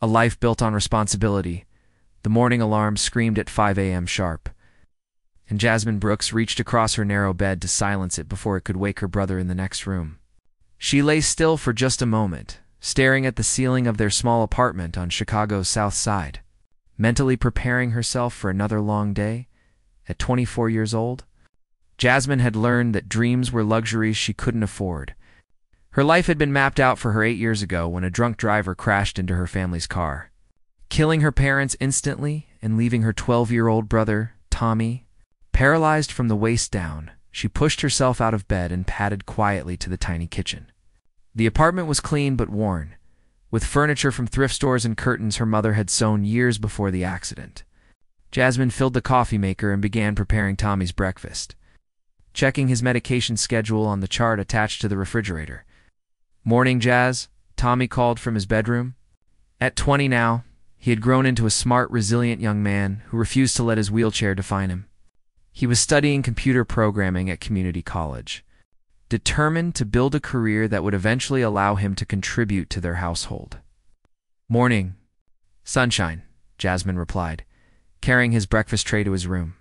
A life built on responsibility. The morning alarm screamed at 5 a.m. sharp, and Jasmine Brooks reached across her narrow bed to silence it before it could wake her brother in the next room. She lay still for just a moment, staring at the ceiling of their small apartment on Chicago's South Side, mentally preparing herself for another long day. At 24 years old, Jasmine had learned that dreams were luxuries she couldn't afford. Her life had been mapped out for her 8 years ago when a drunk driver crashed into her family's car, killing her parents instantly and leaving her 12-year-old brother, Tommy, paralyzed from the waist down. She pushed herself out of bed and padded quietly to the tiny kitchen. The apartment was clean but worn, with furniture from thrift stores and curtains her mother had sewn years before the accident. Jasmine filled the coffee maker and began preparing Tommy's breakfast, checking his medication schedule on the chart attached to the refrigerator. "Morning, Jazz," Tommy called from his bedroom. At 20 now, he had grown into a smart, resilient young man who refused to let his wheelchair define him. He was studying computer programming at community college, determined to build a career that would eventually allow him to contribute to their household. "Morning, sunshine," Jasmine replied, carrying his breakfast tray to his room.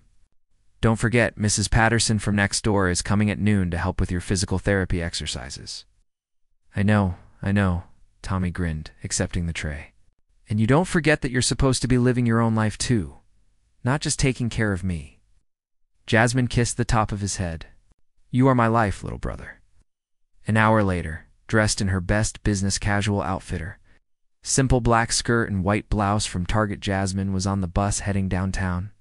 "Don't forget, Mrs. Patterson from next door is coming at noon to help with your physical therapy exercises." I know, Tommy grinned, accepting the tray. "And you don't forget that you're supposed to be living your own life too, not just taking care of me." Jasmine kissed the top of his head. "You are my life, little brother." An hour later, dressed in her best business casual outfitter, simple black skirt and white blouse from Target, Jasmine was on the bus heading downtown.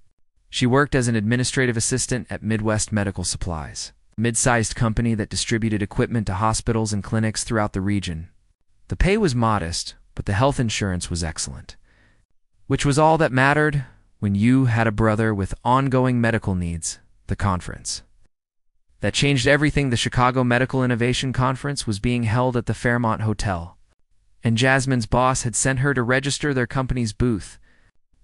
She worked as an administrative assistant at Midwest Medical Supplies, a mid-sized company that distributed equipment to hospitals and clinics throughout the region. The pay was modest, but the health insurance was excellent, which was all that mattered when you had a brother with ongoing medical needs. The conference that changed everything, the Chicago Medical Innovation Conference, was being held at the Fairmont Hotel, and Jasmine's boss had sent her to register their company's booth.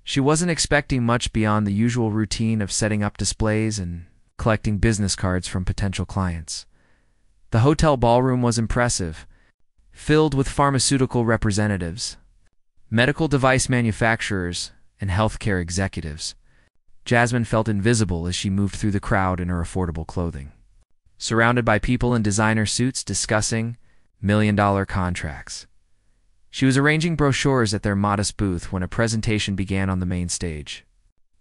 She wasn't expecting much beyond the usual routine of setting up displays and collecting business cards from potential clients. The hotel ballroom was impressive, filled with pharmaceutical representatives, medical device manufacturers, and healthcare executives. Jasmine felt invisible as she moved through the crowd in her affordable clothing, surrounded by people in designer suits discussing million-dollar contracts. She was arranging brochures at their modest booth when a presentation began on the main stage.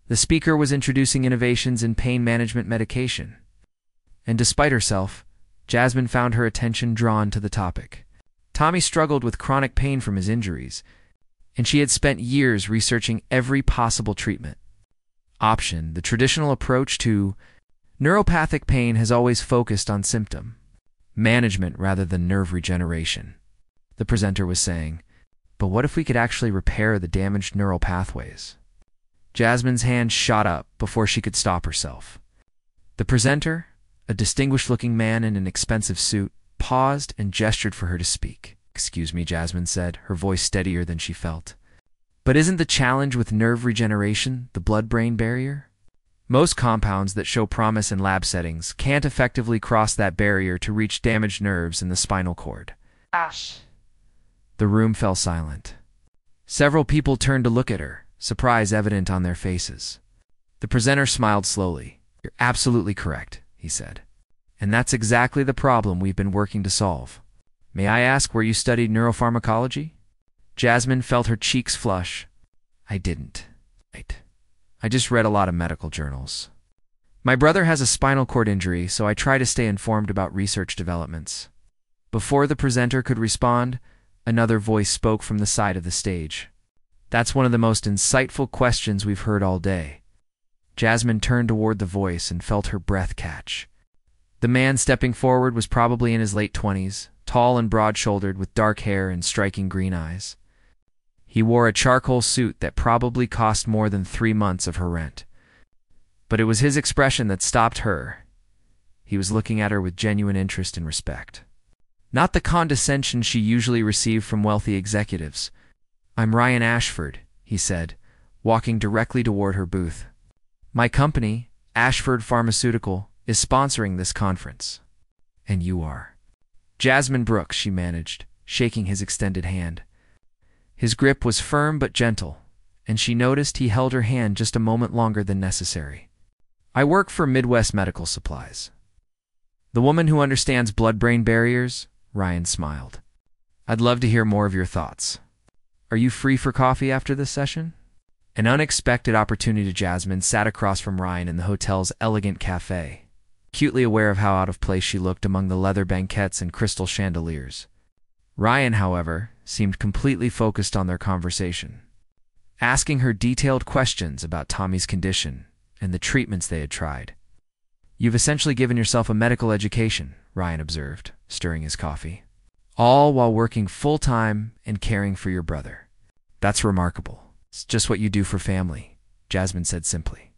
The speaker was introducing innovations in pain management medication, and despite herself, Jasmine found her attention drawn to the topic. Tommy struggled with chronic pain from his injuries, and she had spent years researching every possible treatment option. The traditional approach to neuropathic pain has always focused on symptom management rather than nerve regeneration, the presenter was saying. But what if we could actually repair the damaged neural pathways? Jasmine's hand shot up before she could stop herself. The presenter, a distinguished-looking man in an expensive suit, paused and gestured for her to speak. "Excuse me," Jasmine said, her voice steadier than she felt. "But isn't the challenge with nerve regeneration the blood-brain barrier? Most compounds that show promise in lab settings can't effectively cross that barrier to reach damaged nerves in the spinal cord." Ash. The room fell silent. Several people turned to look at her, surprise evident on their faces. The presenter smiled slowly. "You're absolutely correct," he said. "And that's exactly the problem we've been working to solve. May I ask where you studied neuropharmacology?" Jasmine felt her cheeks flush. "I didn't. I just read a lot of medical journals. My brother has a spinal cord injury, so I try to stay informed about research developments." Before the presenter could respond, another voice spoke from the side of the stage. "That's one of the most insightful questions we've heard all day." Jasmine turned toward the voice and felt her breath catch. The man stepping forward was probably in his late 20s, tall and broad-shouldered with dark hair and striking green eyes. He wore a charcoal suit that probably cost more than 3 months of her rent. But it was his expression that stopped her. He was looking at her with genuine interest and respect, not the condescension she usually received from wealthy executives. "I'm Ryan Ashford," he said, walking directly toward her booth. "My company, Ashford Pharmaceutical, is sponsoring this conference." "And you are?" "Jasmine Brooks," she managed, shaking his extended hand. His grip was firm but gentle, and she noticed he held her hand just a moment longer than necessary. "I work for Midwest Medical Supplies." "The woman who understands blood-brain barriers?" Ryan smiled. "I'd love to hear more of your thoughts. Are you free for coffee after this session?" An unexpected opportunity. Jasmine sat across from Ryan in the hotel's elegant cafe, acutely aware of how out of place she looked among the leather banquettes and crystal chandeliers. Ryan, however, seemed completely focused on their conversation, asking her detailed questions about Tommy's condition and the treatments they had tried. "You've essentially given yourself a medical education," Ryan observed, stirring his coffee, "all while working full-time and caring for your brother. That's remarkable. It's just what you do for family," Jasmine said simply.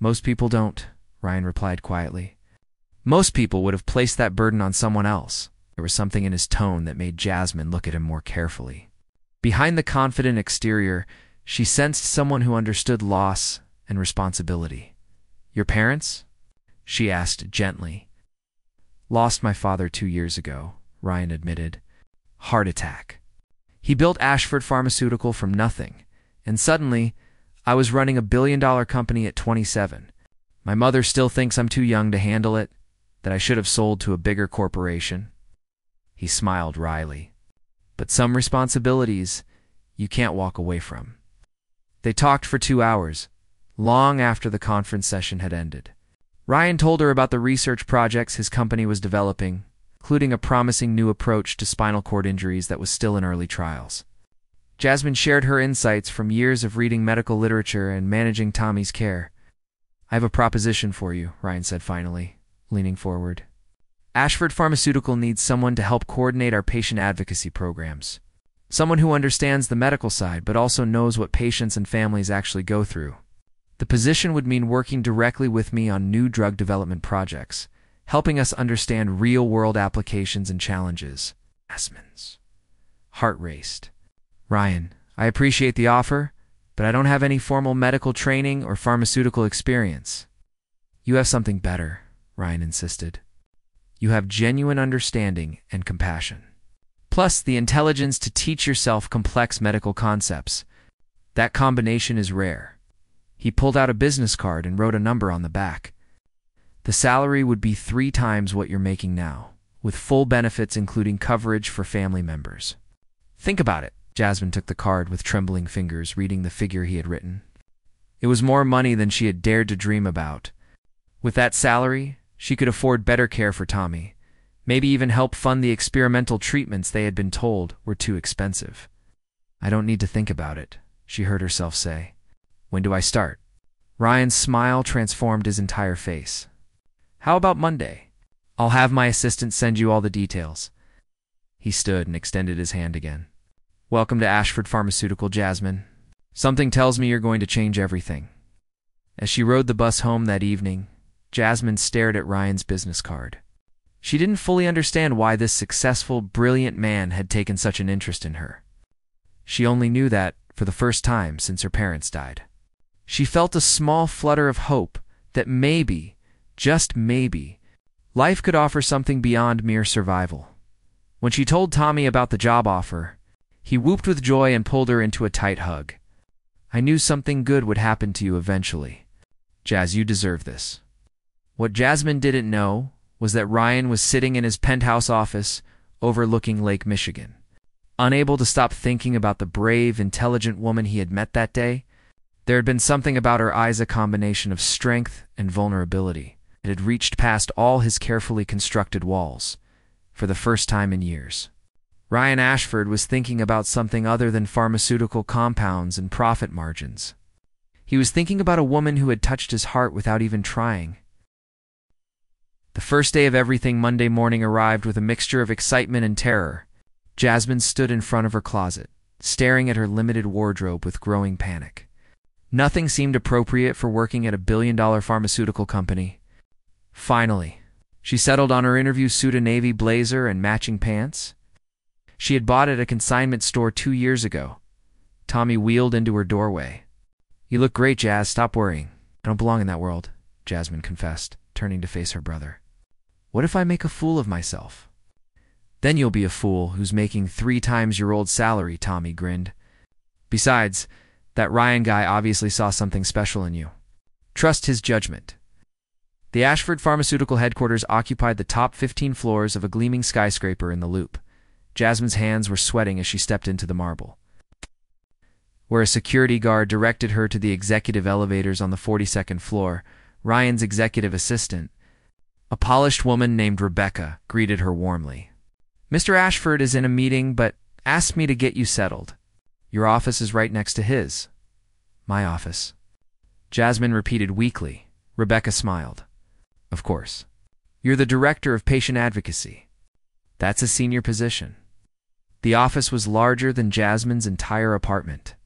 "Most people don't," Ryan replied quietly. "Most people would have placed that burden on someone else." There was something in his tone that made Jasmine look at him more carefully. Behind the confident exterior, she sensed someone who understood loss and responsibility. "Your parents?" she asked gently. "Lost my father 2 years ago," Ryan admitted. "Heart attack. He built Ashford Pharmaceutical from nothing, and suddenly, I was running a billion-dollar company at 27. My mother still thinks I'm too young to handle it, that I should have sold to a bigger corporation." He smiled wryly. "But some responsibilities you can't walk away from." They talked for 2 hours, long after the conference session had ended. Ryan told her about the research projects his company was developing, including a promising new approach to spinal cord injuries that was still in early trials. Jasmine shared her insights from years of reading medical literature and managing Tommy's care. "I have a proposition for you," Ryan said finally, leaning forward. "Ashford Pharmaceutical needs someone to help coordinate our patient advocacy programs. Someone who understands the medical side but also knows what patients and families actually go through. The position would mean working directly with me on new drug development projects, helping us understand real-world applications and challenges." Jasmine's heart raced. "Ryan, I appreciate the offer, but I don't have any formal medical training or pharmaceutical experience." "You have something better," Ryan insisted. "You have genuine understanding and compassion. Plus, the intelligence to teach yourself complex medical concepts. That combination is rare." He pulled out a business card and wrote a number on the back. "The salary would be 3 times what you're making now, with full benefits including coverage for family members." "Think about it." Jasmine took the card with trembling fingers, reading the figure he had written. It was more money than she had dared to dream about. With that salary, she could afford better care for Tommy, maybe even help fund the experimental treatments they had been told were too expensive. "I don't need to think about it," she heard herself say. "When do I start?" Ryan's smile transformed his entire face. "How about Monday? I'll have my assistant send you all the details." He stood and extended his hand again. "Welcome to Ashford Pharmaceutical, Jasmine. Something tells me you're going to change everything." As she rode the bus home that evening, Jasmine stared at Ryan's business card. She didn't fully understand why this successful, brilliant man had taken such an interest in her. She only knew that, for the first time since her parents died. She felt a small flutter of hope that maybe, just maybe, life could offer something beyond mere survival. When she told Tommy about the job offer, he whooped with joy and pulled her into a tight hug. "I knew something good would happen to you eventually. Jazz, you deserve this." What Jasmine didn't know was that Ryan was sitting in his penthouse office overlooking Lake Michigan. Unable to stop thinking about the brave, intelligent woman he had met that day, there had been something about her eyes, a combination of strength and vulnerability. It had reached past all his carefully constructed walls, for the first time in years. Ryan Ashford was thinking about something other than pharmaceutical compounds and profit margins. He was thinking about a woman who had touched his heart without even trying. The first day of everything, Monday morning, arrived with a mixture of excitement and terror. Jasmine stood in front of her closet, staring at her limited wardrobe with growing panic. Nothing seemed appropriate for working at a billion-dollar pharmaceutical company. Finally, she settled on her interview suit, a navy blazer and matching pants. She had bought at a consignment store 2 years ago. Tommy wheeled into her doorway. "You look great, Jazz. Stop worrying. I don't belong in that world," Jasmine confessed, turning to face her brother. "What if I make a fool of myself?" Then you'll be a fool who's making 3 times your old salary, Tommy grinned. Besides, that Ryan guy obviously saw something special in you. Trust his judgment. The Ashford Pharmaceutical headquarters occupied the top 15 floors of a gleaming skyscraper in the Loop. Jasmine's hands were sweating as she stepped into the marble, where a security guard directed her to the executive elevators on the 42nd floor. Ryan's executive assistant, a polished woman named Rebecca, greeted her warmly. Mr. Ashford is in a meeting, but asked me to get you settled. Your office is right next to his. My office. Jasmine repeated weakly. Rebecca smiled. Of course. You're the director of patient advocacy. That's a senior position. The office was larger than Jasmine's entire apartment.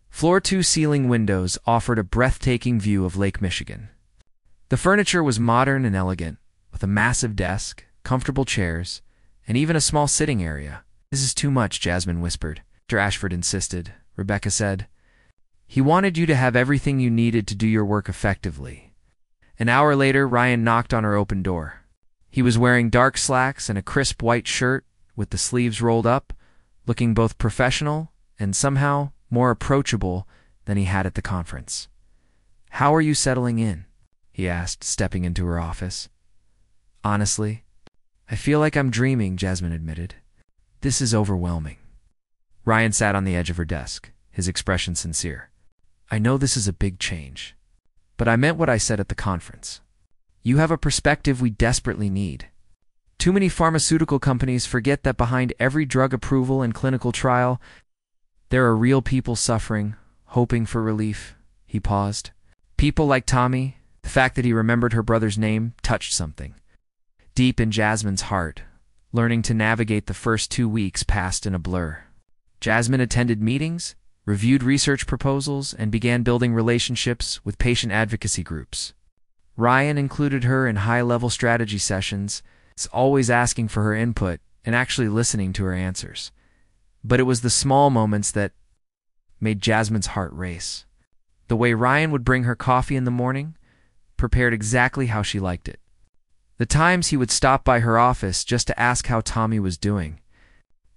Floor-to ceiling windows offered a breathtaking view of Lake Michigan. The furniture was modern and elegant, with a massive desk, comfortable chairs, and even a small sitting area. This is too much, Jasmine whispered. Mr. Ashford insisted. Rebecca said, he wanted you to have everything you needed to do your work effectively. An hour later, Ryan knocked on her open door. He was wearing dark slacks and a crisp white shirt with the sleeves rolled up, looking both professional and somehow more approachable than he had at the conference. How are you settling in? He asked, stepping into her office. Honestly, I feel like I'm dreaming, Jasmine admitted. This is overwhelming. Ryan sat on the edge of her desk, his expression sincere. I know this is a big change, but I meant what I said at the conference. You have a perspective we desperately need. Too many pharmaceutical companies forget that behind every drug approval and clinical trial, there are real people suffering, hoping for relief. He paused. People like Tommy. The fact that he remembered her brother's name touched something deep in Jasmine's heart. Learning to navigate the first 2 weeks passed in a blur. Jasmine attended meetings, reviewed research proposals, and began building relationships with patient advocacy groups. Ryan included her in high-level strategy sessions, always asking for her input and actually listening to her answers. But it was the small moments that made Jasmine's heart race. The way Ryan would bring her coffee in the morning, prepared exactly how she liked it. The times he would stop by her office just to ask how Tommy was doing.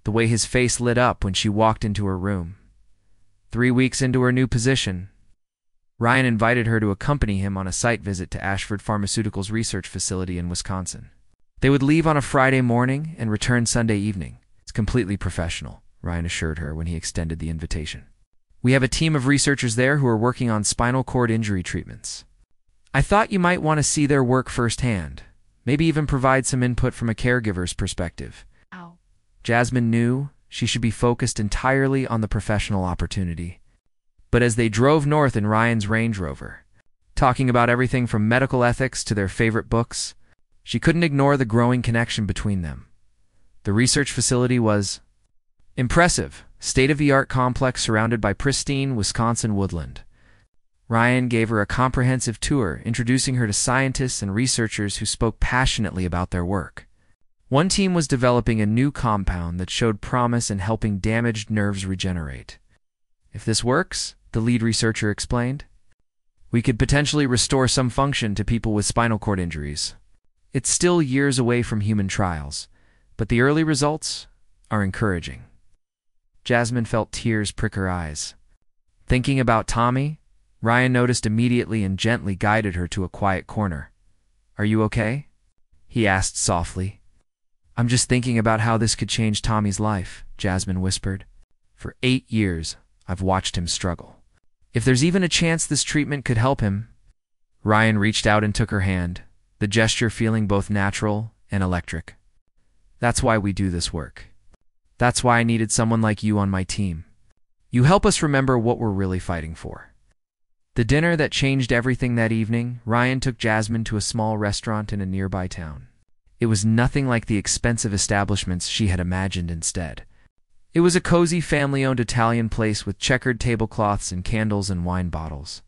The way his face lit up when she walked into her room. 3 weeks into her new position, Ryan invited her to accompany him on a site visit to Ashford Pharmaceuticals' research facility in Wisconsin. They would leave on a Friday morning and return Sunday evening. It's completely professional, Ryan assured her when he extended the invitation. We have a team of researchers there who are working on spinal cord injury treatments. I thought you might want to see their work firsthand, maybe even provide some input from a caregiver's perspective. Ow. Jasmine knew she should be focused entirely on the professional opportunity. But as they drove north in Ryan's Range Rover, talking about everything from medical ethics to their favorite books, she couldn't ignore the growing connection between them. The research facility was impressive, state-of-the-art complex surrounded by pristine Wisconsin woodland. Ryan gave her a comprehensive tour, introducing her to scientists and researchers who spoke passionately about their work. One team was developing a new compound that showed promise in helping damaged nerves regenerate. If this works, the lead researcher explained, we could potentially restore some function to people with spinal cord injuries. It's still years away from human trials, but the early results are encouraging. Jasmine felt tears prick her eyes. Thinking about Tommy, Ryan noticed immediately and gently guided her to a quiet corner. Are you okay? He asked softly. I'm just thinking about how this could change Tommy's life, Jasmine whispered. For 8 years, I've watched him struggle. If there's even a chance this treatment could help him. Ryan reached out and took her hand, the gesture feeling both natural and electric. That's why we do this work. That's why I needed someone like you on my team. You help us remember what we're really fighting for. The dinner that changed everything that evening, Ryan took Jasmine to a small restaurant in a nearby town. It was nothing like the expensive establishments she had imagined instead. It was a cozy family-owned Italian place with checkered tablecloths and candles and wine bottles.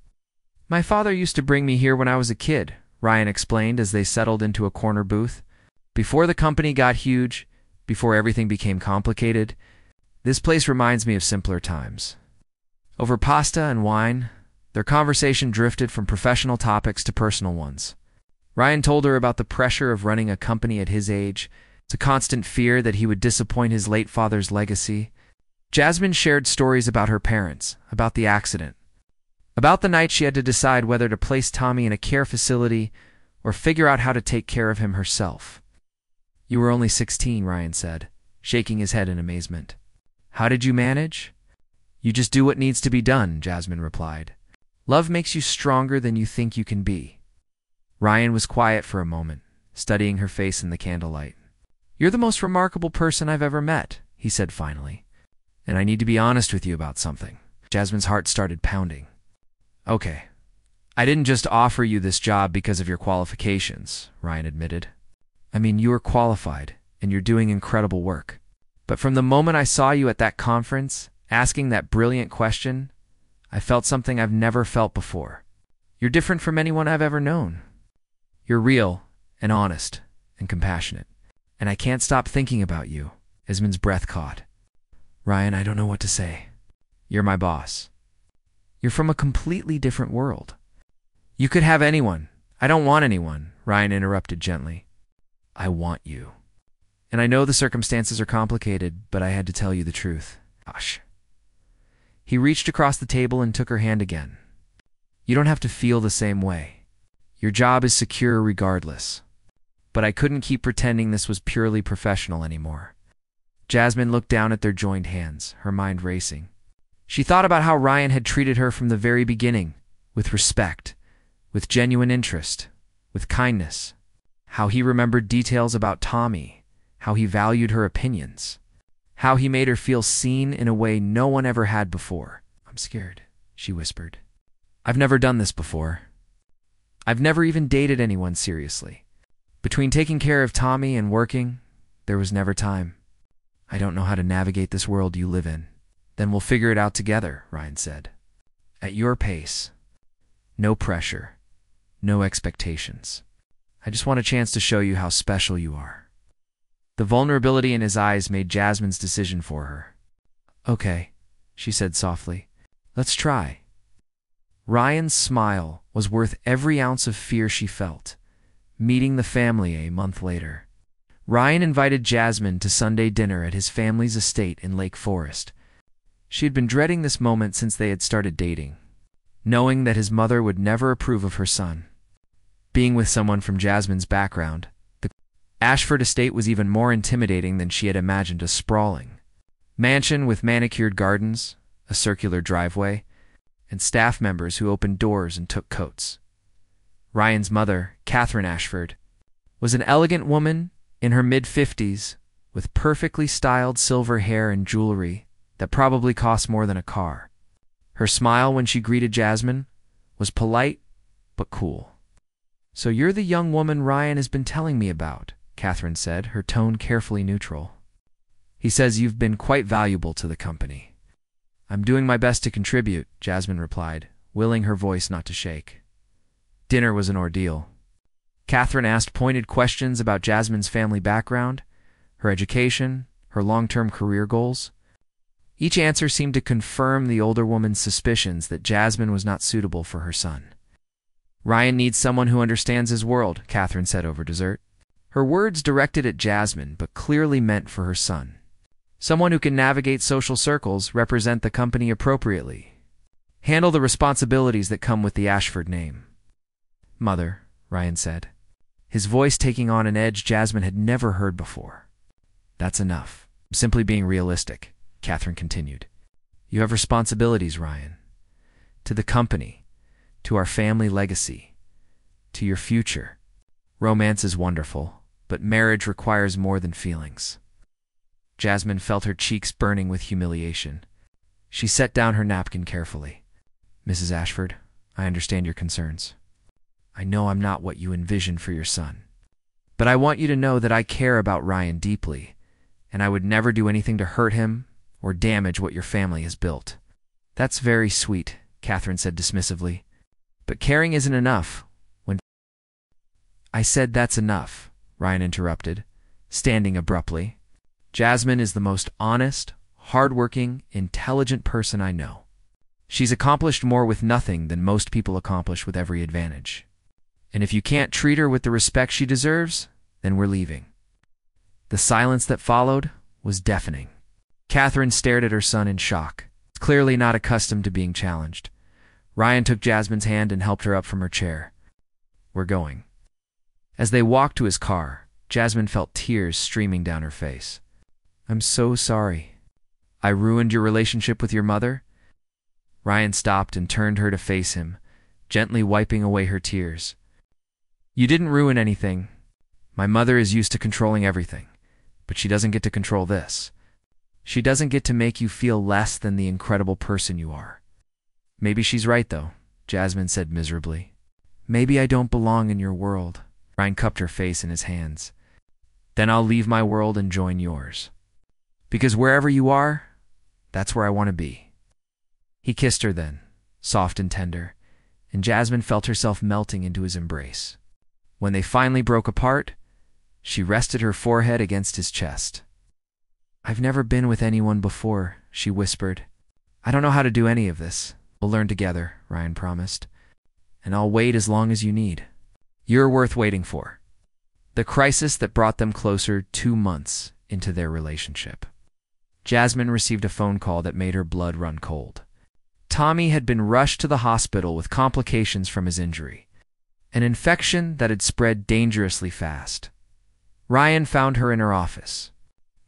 My father used to bring me here when I was a kid, Ryan explained as they settled into a corner booth. Before the company got huge, before everything became complicated, this place reminds me of simpler times. Over pasta and wine, their conversation drifted from professional topics to personal ones. Ryan told her about the pressure of running a company at his age, a constant fear that he would disappoint his late father's legacy. Jasmine shared stories about her parents, about the accident, about the night she had to decide whether to place Tommy in a care facility or figure out how to take care of him herself. "You were only 16, Ryan said, shaking his head in amazement. "How did you manage?" "You just do what needs to be done," Jasmine replied. "Love makes you stronger than you think you can be." Ryan was quiet for a moment, studying her face in the candlelight. "You're the most remarkable person I've ever met," he said finally. "And I need to be honest with you about something." Jasmine's heart started pounding. "Okay. I didn't just offer you this job because of your qualifications," Ryan admitted. "I mean, you are qualified, and you're doing incredible work. But from the moment I saw you at that conference, asking that brilliant question, I felt something I've never felt before. You're different from anyone I've ever known. You're real and honest and compassionate. And I can't stop thinking about you." Esmond's breath caught. "Ryan, I don't know what to say. You're my boss. You're from a completely different world." "You could have anyone. I don't want anyone," Ryan interrupted gently. "I want you. And I know the circumstances are complicated, but I had to tell you the truth." "Gosh." He reached across the table and took her hand again. "You don't have to feel the same way. Your job is secure regardless. But I couldn't keep pretending this was purely professional anymore." Jasmine looked down at their joined hands, her mind racing. She thought about how Ryan had treated her from the very beginning, with respect, with genuine interest, with kindness. How he remembered details about Tommy, how he valued her opinions, how he made her feel seen in a way no one ever had before. "I'm scared," she whispered. "I've never done this before. I've never even dated anyone seriously. Between taking care of Tommy and working, there was never time. I don't know how to navigate this world you live in." "Then we'll figure it out together," Ryan said. "At your pace. No pressure. No expectations. I just want a chance to show you how special you are." The vulnerability in his eyes made Jasmine's decision for her. "Okay," she said softly. "Let's try." Ryan's smile was worth every ounce of fear she felt. Meeting the family a month later. Ryan invited Jasmine to Sunday dinner at his family's estate in Lake Forest. She had been dreading this moment since they had started dating, knowing that his mother would never approve of her son. Being with someone from Jasmine's background, the Ashford estate was even more intimidating than she had imagined. A sprawling mansion with manicured gardens, a circular driveway, and staff members who opened doors and took coats. Ryan's mother, Catherine Ashford, was an elegant woman in her mid-50s with perfectly styled silver hair and jewelry that probably cost more than a car. Her smile when she greeted Jasmine was polite but cool. "So you're the young woman Ryan has been telling me about," Catherine said, her tone carefully neutral. "He says you've been quite valuable to the company." "I'm doing my best to contribute," Jasmine replied, willing her voice not to shake. Dinner was an ordeal. Catherine asked pointed questions about Jasmine's family background, her education, her long-term career goals. Each answer seemed to confirm the older woman's suspicions that Jasmine was not suitable for her son. "Ryan needs someone who understands his world," Catherine said over dessert. Her words directed at Jasmine, but clearly meant for her son. "Someone who can navigate social circles, represent the company appropriately, handle the responsibilities that come with the Ashford name." "Mother," Ryan said, his voice taking on an edge Jasmine had never heard before. "That's enough. I'm simply being realistic," Catherine continued. "You have responsibilities, Ryan. To the company, to our family legacy, to your future. Romance is wonderful, but marriage requires more than feelings." Jasmine felt her cheeks burning with humiliation. She set down her napkin carefully. "Mrs. Ashford, I understand your concerns. I know I'm not what you envisioned for your son. But I want you to know that I care about Ryan deeply, and I would never do anything to hurt him or damage what your family has built." "That's very sweet," Catherine said dismissively. "But caring isn't enough when—" "I said that's enough," Ryan interrupted, standing abruptly. "Jasmine is the most honest, hard-working, intelligent person I know. She's accomplished more with nothing than most people accomplish with every advantage. And if you can't treat her with the respect she deserves, then we're leaving." The silence that followed was deafening. Catherine stared at her son in shock, clearly not accustomed to being challenged. Ryan took Jasmine's hand and helped her up from her chair. "We're going." As they walked to his car, Jasmine felt tears streaming down her face. "I'm so sorry. I ruined your relationship with your mother?" Ryan stopped and turned her to face him, gently wiping away her tears. "You didn't ruin anything. My mother is used to controlling everything, but she doesn't get to control this. She doesn't get to make you feel less than the incredible person you are." "Maybe she's right, though," Jasmine said miserably. "Maybe I don't belong in your world." Ryan cupped her face in his hands. "Then I'll leave my world and join yours. Because wherever you are, that's where I want to be." He kissed her then, soft and tender, and Jasmine felt herself melting into his embrace. When they finally broke apart, she rested her forehead against his chest. "I've never been with anyone before," she whispered. "I don't know how to do any of this. We'll learn together," Ryan promised. "And I'll wait as long as you need. You're worth waiting for." The crisis that brought them closer 2 months into their relationship. Jasmine received a phone call that made her blood run cold. Tommy had been rushed to the hospital with complications from his injury, an infection that had spread dangerously fast. Ryan found her in her office,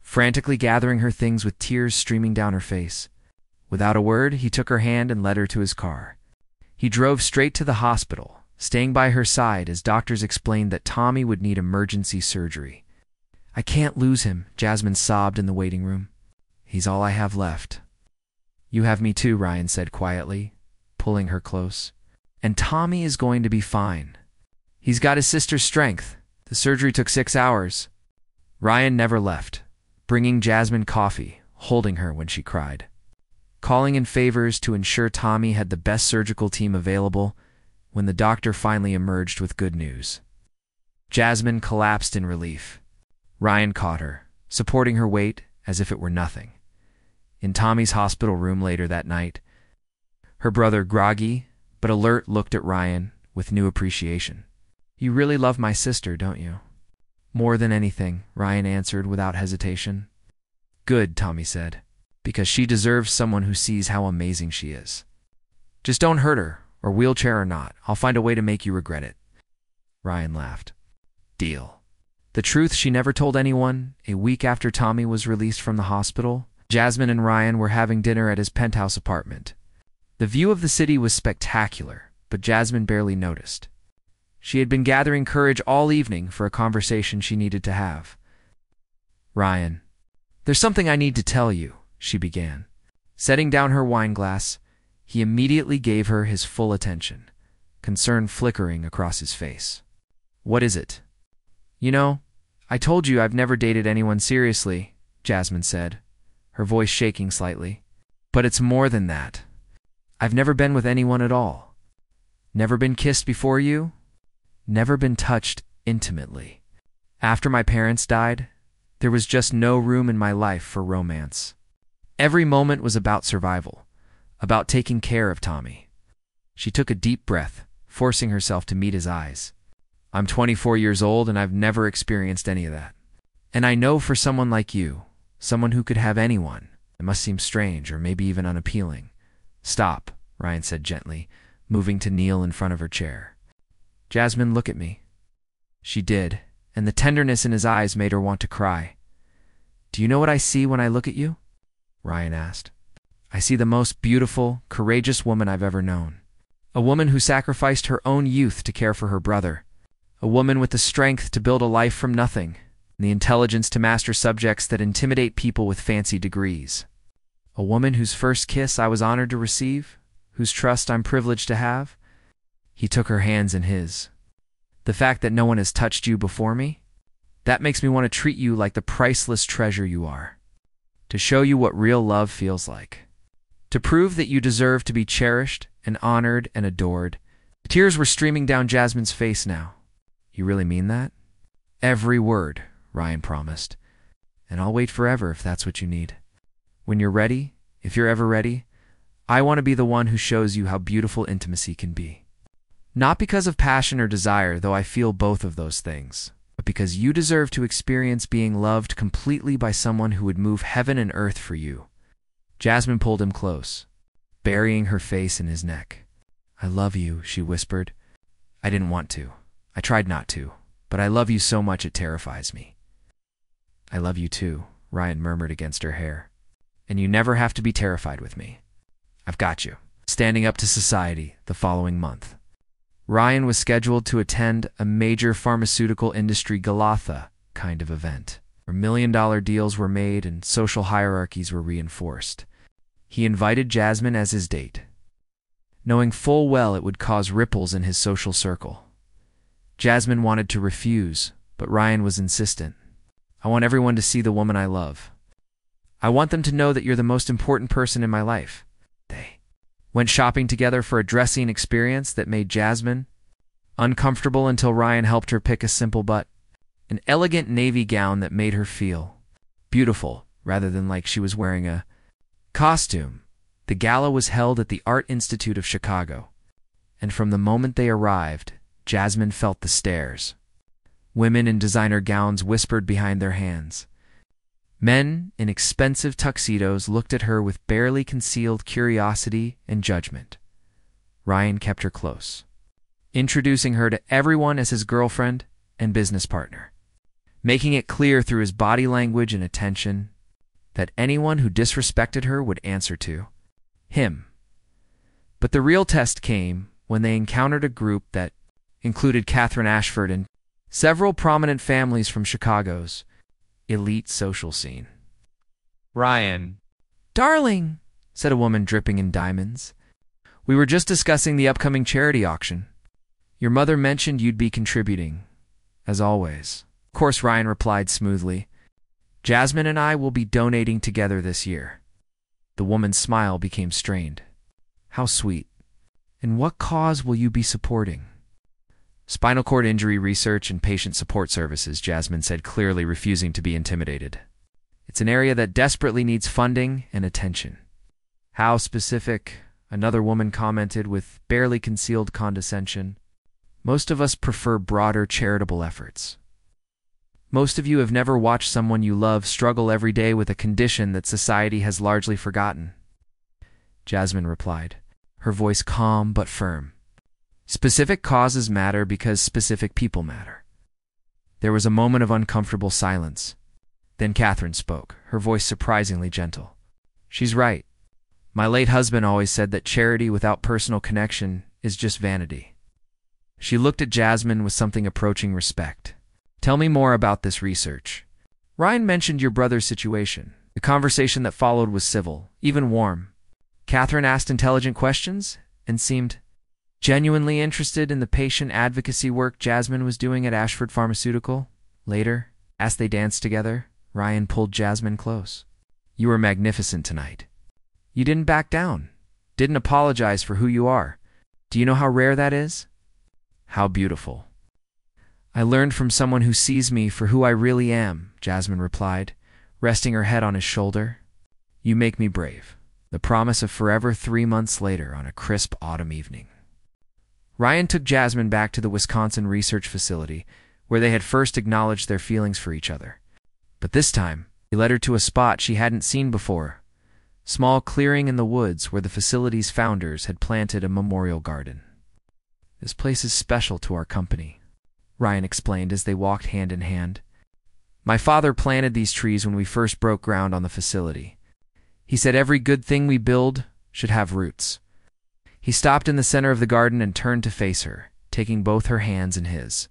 frantically gathering her things with tears streaming down her face. Without a word, he took her hand and led her to his car. He drove straight to the hospital, staying by her side as doctors explained that Tommy would need emergency surgery. "I can't lose him," Jasmine sobbed in the waiting room. "He's all I have left." "You have me too," Ryan said quietly, pulling her close. "And Tommy is going to be fine. He's got his sister's strength. The surgery took 6 hours." Ryan never left, bringing Jasmine coffee, holding her when she cried, calling in favors to ensure Tommy had the best surgical team available. When the doctor finally emerged with good news, Jasmine collapsed in relief. Ryan caught her, supporting her weight as if it were nothing. In Tommy's hospital room later that night, her brother, groggy but alert, looked at Ryan with new appreciation. "You really love my sister, don't you?" "More than anything," Ryan answered without hesitation. "Good," Tommy said, "because she deserves someone who sees how amazing she is. Just don't hurt her, or wheelchair or not. I'll find a way to make you regret it." Ryan laughed. "Deal." The truth she never told anyone: a week after Tommy was released from the hospital, Jasmine and Ryan were having dinner at his penthouse apartment. The view of the city was spectacular, but Jasmine barely noticed. She had been gathering courage all evening for a conversation she needed to have. "Ryan, there's something I need to tell you," she began. Setting down her wine glass, he immediately gave her his full attention, concern flickering across his face. "What is it?" "You know, I told you I've never dated anyone seriously," Jasmine said, her voice shaking slightly. "But it's more than that. I've never been with anyone at all. Never been kissed before you. Never been touched intimately. After my parents died, there was just no room in my life for romance. Every moment was about survival, about taking care of Tommy." She took a deep breath, forcing herself to meet his eyes. "I'm 24 years old and I've never experienced any of that. And I know for someone like you, someone who could have anyone, it must seem strange or maybe even unappealing." "Stop," Ryan said gently, moving to kneel in front of her chair. "Jasmine, look at me." She did, and the tenderness in his eyes made her want to cry. "Do you know what I see when I look at you?" Ryan asked. "I see the most beautiful, courageous woman I've ever known. A woman who sacrificed her own youth to care for her brother. A woman with the strength to build a life from nothing, and the intelligence to master subjects that intimidate people with fancy degrees. A woman whose first kiss I was honored to receive, whose trust I'm privileged to have." He took her hands in his. "The fact that no one has touched you before me, that makes me want to treat you like the priceless treasure you are. To show you what real love feels like. To prove that you deserve to be cherished and honored and adored." Tears were streaming down Jasmine's face now. "You really mean that?" "Every word," Ryan promised. "And I'll wait forever if that's what you need. When you're ready, if you're ever ready, I want to be the one who shows you how beautiful intimacy can be. Not because of passion or desire, though I feel both of those things, but but because you deserve to experience being loved completely by someone who would move heaven and earth for you. Jasmine pulled him close, burying her face in his neck. I love you, she whispered. I didn't want to. I tried not to, but I love you so much it terrifies me. I love you too, Ryan murmured against her hair. And you never have to be terrified with me. I've got you. Standing up to society the following month. Ryan was scheduled to attend a major pharmaceutical industry Galatha kind of event, where million-dollar deals were made and social hierarchies were reinforced. He invited Jasmine as his date, knowing full well it would cause ripples in his social circle. Jasmine wanted to refuse, but Ryan was insistent. I want everyone to see the woman I love. I want them to know that you're the most important person in my life. They went shopping together for a dressing experience that made Jasmine uncomfortable until Ryan helped her pick a simple but an elegant navy gown that made her feel beautiful rather than like she was wearing a costume. The gala was held at the Art Institute of Chicago, and from the moment they arrived, Jasmine felt the stares. Women in designer gowns whispered behind their hands. Men in expensive tuxedos looked at her with barely concealed curiosity and judgment. Ryan kept her close, introducing her to everyone as his girlfriend and business partner, making it clear through his body language and attention that anyone who disrespected her would answer to him. But the real test came when they encountered a group that included Catherine Ashford and several prominent families from Chicago's elite social scene. Ryan. Darling, said a woman dripping in diamonds. We were just discussing the upcoming charity auction. Your mother mentioned you'd be contributing, as always. Of course, Ryan replied smoothly. Jasmine and I will be donating together this year. The woman's smile became strained. How sweet. And what cause will you be supporting? Spinal cord injury research and patient support services, Jasmine said, clearly refusing to be intimidated. It's an area that desperately needs funding and attention. How specific, another woman commented with barely concealed condescension. Most of us prefer broader charitable efforts. Most of you have never watched someone you love struggle every day with a condition that society has largely forgotten. Jasmine replied, her voice calm but firm. Specific causes matter because specific people matter. There was a moment of uncomfortable silence. Then Catherine spoke, her voice surprisingly gentle. She's right. My late husband always said that charity without personal connection is just vanity. She looked at Jasmine with something approaching respect. Tell me more about this research. Ryan mentioned your brother's situation. The conversation that followed was civil, even warm. Catherine asked intelligent questions and seemed genuinely interested in the patient advocacy work Jasmine was doing at Ashford Pharmaceutical. Later, as they danced together, Ryan pulled Jasmine close. You were magnificent tonight. You didn't back down. Didn't apologize for who you are. Do you know how rare that is? How beautiful. I learned from someone who sees me for who I really am, Jasmine replied, resting her head on his shoulder. You make me brave. The promise of forever 3 months later on a crisp autumn evening. Ryan took Jasmine back to the Wisconsin research facility, where they had first acknowledged their feelings for each other. But this time, he led her to a spot she hadn't seen before, small clearing in the woods where the facility's founders had planted a memorial garden. This place is special to our company, Ryan explained as they walked hand in hand. My father planted these trees when we first broke ground on the facility. He said every good thing we build should have roots. He stopped in the center of the garden and turned to face her, taking both her hands in his.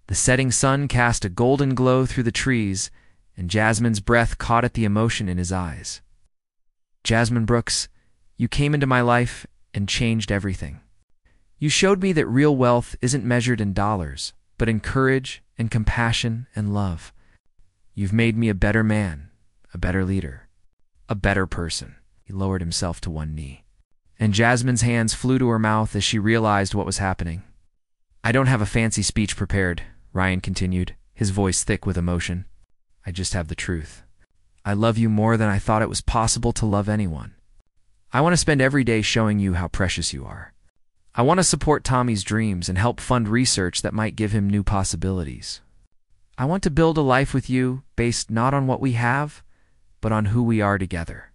The setting sun cast a golden glow through the trees, and Jasmine's breath caught at the emotion in his eyes. Jasmine Brooks, you came into my life and changed everything. You showed me that real wealth isn't measured in dollars, but in courage and compassion and love. You've made me a better man, a better leader, a better person. He lowered himself to one knee, and Jasmine's hands flew to her mouth as she realized what was happening. I don't have a fancy speech prepared, Ryan continued, his voice thick with emotion. I just have the truth. I love you more than I thought it was possible to love anyone. I want to spend every day showing you how precious you are. I want to support Tommy's dreams and help fund research that might give him new possibilities. I want to build a life with you based not on what we have, but on who we are together.